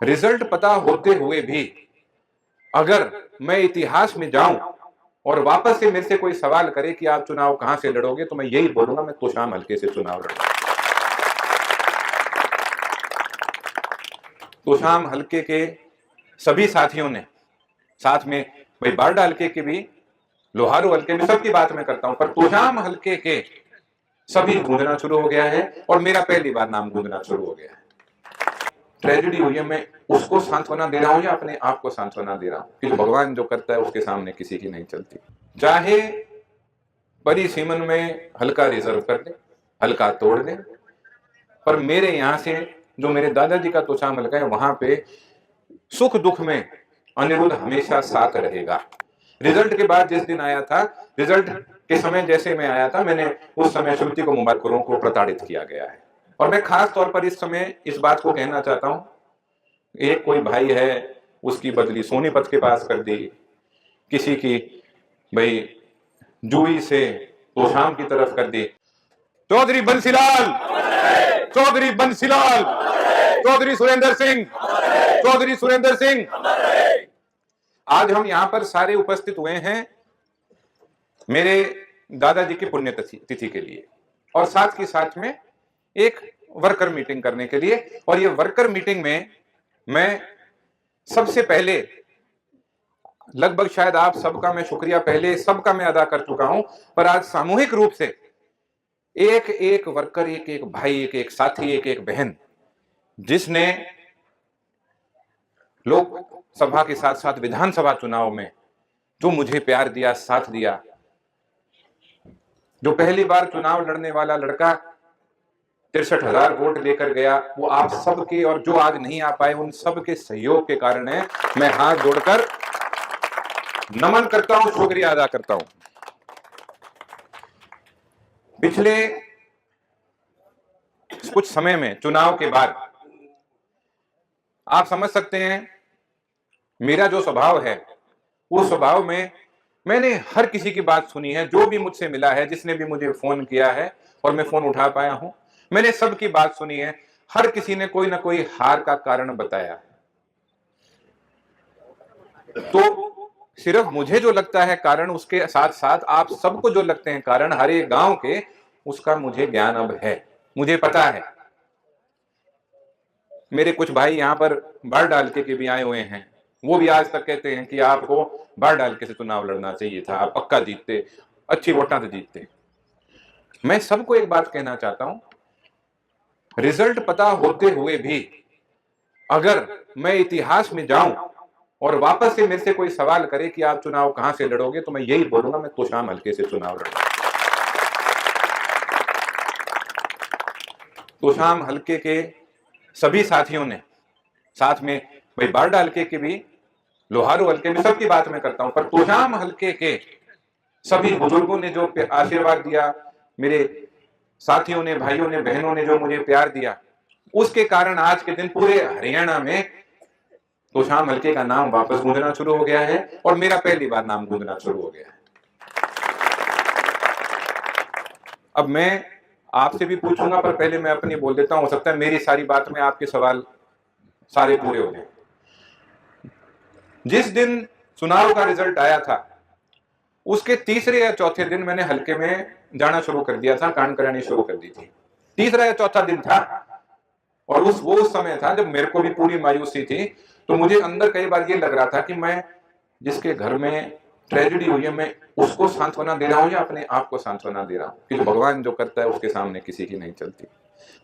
Result पता होते हुए भी अगर मैं इतिहास में जाऊं और वापस से मेरे से कोई सवाल करे कि आप चुनाव कहां से लड़ोगे, तो मैं यही बोलूंगा, मैं तोशाम हल्के से चुनाव लड़ूंगा। तोशाम हल्के के सभी साथियों ने, साथ में भाई बारडा हल्के के भी, लोहारू हल्के में, सबकी बात मैं करता हूं, पर तोशाम हल्के के सभी गूंजना शुरू हो गया है और मेरा पहली बार नाम गूंजना शुरू हो गया है। ट्रेजेडी हुई है, मैं उसको सांत्वना दे रहा हूं या अपने आप को सांत्वना दे रहा हूं कि भगवान जो करता है उसके सामने किसी की नहीं चलती। चाहे परिसीमन में हल्का रिजर्व कर दे, हल्का तोड़ दे, पर मेरे यहां से जो मेरे दादाजी का तोशाम हल्का है, वहां पे सुख दुख में अनिरुद्ध हमेशा साथ रहेगा। रिजल्ट के बाद जिस दिन आया था, रिजल्ट के समय जैसे मैं आया था, मैंने उस समय श्रुति को, मुबारकों को प्रताड़ित किया गया है। और मैं खास तौर पर इस समय इस बात को कहना चाहता हूं, एक कोई भाई है, उसकी बदली सोनीपत के पास कर दी, किसी की भाई जुई से तोशाम की तरफ कर दी। चौधरी बंसीलाल, चौधरी बंसीलाल, चौधरी सुरेंद्र सिंह, चौधरी सुरेंद्र सिंह। आज हम यहां पर सारे उपस्थित हुए हैं मेरे दादाजी की पुण्यतिथि के लिए और साथ ही साथ में एक वर्कर मीटिंग करने के लिए। और ये वर्कर मीटिंग में मैं सबसे पहले, लगभग शायद आप सबका मैं शुक्रिया पहले सबका मैं अदा कर चुका हूं, पर आज सामूहिक रूप से एक एक वर्कर, एक एक भाई, एक एक साथी, एक एक बहन, जिसने लोकसभा के साथ साथ विधानसभा चुनाव में जो मुझे प्यार दिया, साथ दिया, जो पहली बार चुनाव लड़ने वाला लड़का 63,000 वोट लेकर गया, वो आप सबके, और जो आज नहीं आ पाए उन सबके सहयोग के कारण है। मैं हाथ जोड़कर नमन करता हूं, शुक्रिया अदा करता हूं। पिछले कुछ समय में चुनाव के बाद आप समझ सकते हैं मेरा जो स्वभाव है, उस स्वभाव में मैंने हर किसी की बात सुनी है, जो भी मुझसे मिला है, जिसने भी मुझे फोन किया है और मैं फोन उठा पाया हूं, मैंने सबकी बात सुनी है। हर किसी ने कोई ना कोई हार का कारण बताया। तो सिर्फ मुझे जो लगता है कारण, उसके साथ साथ आप सबको जो लगते हैं कारण, हर एक गांव के, उसका मुझे ज्ञान अब है, मुझे पता है। मेरे कुछ भाई यहां पर बारडा हल्के के भी आए हुए हैं, वो भी आज तक कहते हैं कि आपको बारडा हल्के से चुनाव लड़ना चाहिए था, आप पक्का जीतते, अच्छी वोटां से जीतते। मैं सबको एक बात कहना चाहता हूं, रिजल्ट पता होते हुए भी अगर मैं इतिहास में जाऊं और वापस से मेरे से कोई सवाल करे कि आप चुनाव कहां से लड़ोगे, तो मैं यही बोलूंगा, मैं तोशाम हल्के से चुनाव लड़ूंगा। तोशाम हल्के के सभी साथियों ने, साथ में भाई बारडा हल्के के भी, लोहारू हल्के में, सबकी बात मैं करता हूं, पर तोशाम हल्के के सभी बुजुर्गों ने जो आशीर्वाद दिया, मेरे साथियों ने, भाइयों ने, बहनों ने जो मुझे प्यार दिया, उसके कारण आज के दिन पूरे हरियाणा में तोशाम हल्के का नाम वापस गूंजना शुरू हो गया है और मेरा पहली बार नाम गूंजना शुरू हो गया है। अब मैं आपसे भी पूछूंगा, पर पहले मैं अपनी बोल देता हूं, हो सकता है मेरी सारी बात में आपके सवाल सारे पूरे हो जाए। जिस दिन चुनाव का रिजल्ट आया था, उसके तीसरे या चौथे दिन मैंने हल्के में जाना शुरू कर दिया था, कान करानी शुरू कर दी थी। तीसरा या चौथा दिन था और वो समय था जब मेरे को भी पूरी मायूसी थी। तो मुझे अंदर कई बार ये लग रहा था कि मैं, जिसके घर में ट्रेजेडी हुई है, मैं उसको सांत्वना दे रहा हूं या अपने आप को सांत्वना दे रहा हूं कि भगवान जो करता है उसके सामने किसी की नहीं चलती।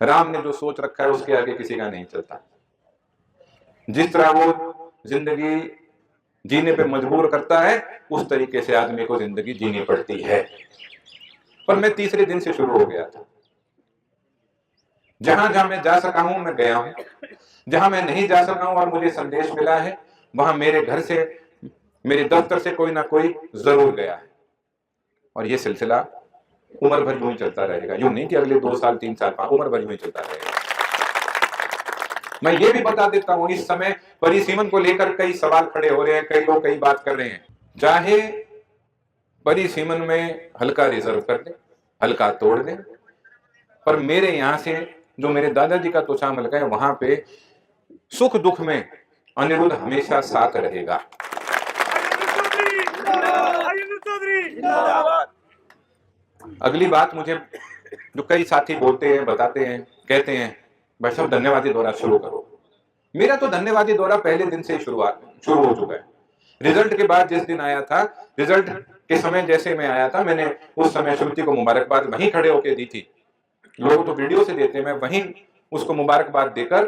राम ने जो सोच रखा है उसके आगे किसी का नहीं चलता। जिस तरह वो जिंदगी जीने पे मजबूर करता है, उस तरीके से आदमी को जिंदगी जीनी पड़ती है। पर मैं तीसरे दिन से शुरू हो गया था। जहां जहां मैं जा सका हूं मैं गया हूं, जहां मैं नहीं जा सका हूं और मुझे संदेश मिला है, वहां मेरे घर से, मेरे दफ्तर से कोई ना कोई जरूर गया है। और यह सिलसिला उम्र भर यूं ही चलता रहेगा। यूं नहीं कि अगले 2 साल 3 साल 5, उम्र भर यूं ही चलता रहेगा। मैं ये भी बता देता हूं, इस समय परिसीमन को लेकर कई सवाल खड़े हो रहे हैं, कई लोग कई बात कर रहे हैं। चाहे परिसीमन में हल्का रिजर्व कर दे, हल्का तोड़ दे, पर मेरे यहां से जो मेरे दादाजी का तोशाम हल्का है, वहां पे सुख दुख में अनिरुद्ध हमेशा साथ रहेगा। अगली बात मुझे जो कई साथी बोलते हैं, बताते हैं, कहते हैं भाई साहब धन्यवादी दौरा शुरू करो। मेरा तो धन्यवादी दौरा पहले दिन से ही शुरू हो चुका है। रिजल्ट के बाद जिस दिन आया था, रिजल्ट के समय जैसे मैं आया था, मैंने उस समय श्रुति को मुबारकबाद वहीं खड़े होकर दी थी। लोग तो वीडियो से देते हैं, मैं वहीं उसको मुबारकबाद देकर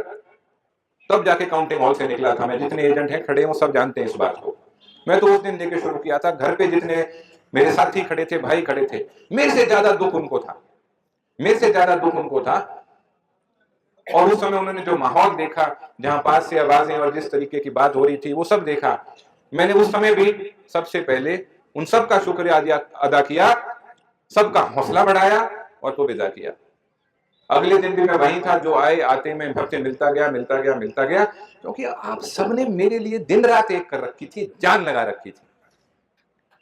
तब जाके काउंटिंग हॉल से निकला था। मैं जितने एजेंट हैं खड़े हैं वो सब जानते हैं इस बात को। मैं तो उस दिन देके शुरू किया था। घर पे जितने मेरे साथी खड़े थे, भाई खड़े थे, मेरे से ज्यादा दुख उनको था, मेरे से ज्यादा दुख उनको था। और उस समय उन्होंने जो माहौल देखा, जहां पास से आवाजें और जिस तरीके की बात हो रही थी, वो सब देखा। मैंने उस समय भी सबसे पहले उन सबका शुक्रिया अदा किया, सबका हौसला बढ़ाया और तो विदा किया। अगले दिन भी मैं वहीं था, जो आए आते मैं सबसे मिलता गया, क्योंकि आप सबने मेरे लिए दिन रात एक कर रखी थी, जान लगा रखी थी,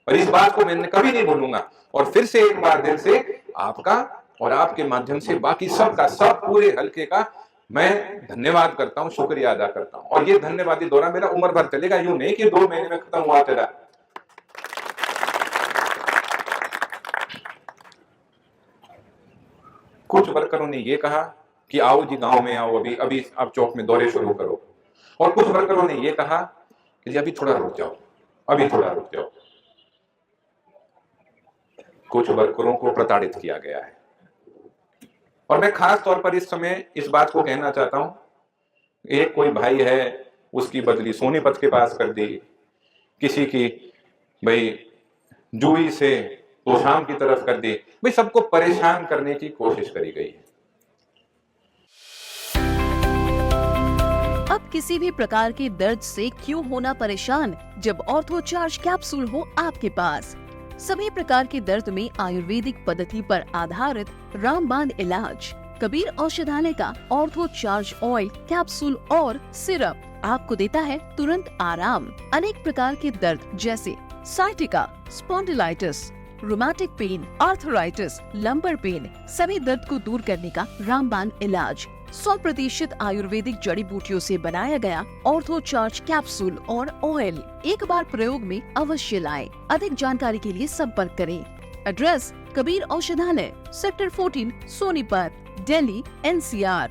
और इस बात को मैंने कभी नहीं भूलूंगा। और फिर से एक बार दिल से आपका और आपके माध्यम से बाकी सबका, सब पूरे हल्के का मैं धन्यवाद करता हूं, शुक्रिया अदा करता हूं। और ये धन्यवादी दौरा मेरा उम्र भर चलेगा, यूं नहीं कि 2 महीने में खत्म हुआ तेरा। कुछ वर्करों ने ये कहा कि आओ जी गांव में आओ, अभी आप चौक में दौरे शुरू करो। और कुछ वर्करों ने ये कहा कि अभी थोड़ा रुक जाओ, अभी थोड़ा रुक जाओ। कुछ वर्करों को प्रताड़ित किया गया है। और मैं खास तौर पर इस समय इस बात को कहना चाहता हूं, एक कोई भाई है, उसकी बदली सोनीपत के पास कर दी, किसी की भाई जुई से तो शाम की तरफ कर दी, भाई सबको परेशान करने की कोशिश करी गई है। अब किसी भी प्रकार के दर्द से क्यों होना परेशान, जब ऑर्थोचार्ज कैप्सूल हो आपके पास। सभी प्रकार के दर्द में आयुर्वेदिक पद्धति पर आधारित रामबाण इलाज। कबीर औषधालय का ऑर्थोचार्ज ऑयल, कैप्सूल और सिरप आपको देता है तुरंत आराम। अनेक प्रकार के दर्द जैसे sciatica, spondylitis, rheumatic pain, arthritis, lumbar pain, सभी दर्द को दूर करने का रामबाण इलाज 100% आयुर्वेदिक जड़ी बूटियों से बनाया गया ऑर्थोचार्ज कैप्सूल और ऑयल एक बार प्रयोग में अवश्य लाएं। अधिक जानकारी के लिए संपर्क करें। एड्रेस कबीर औषधालय, सेक्टर 14, सोनीपत, दिल्ली, NCR।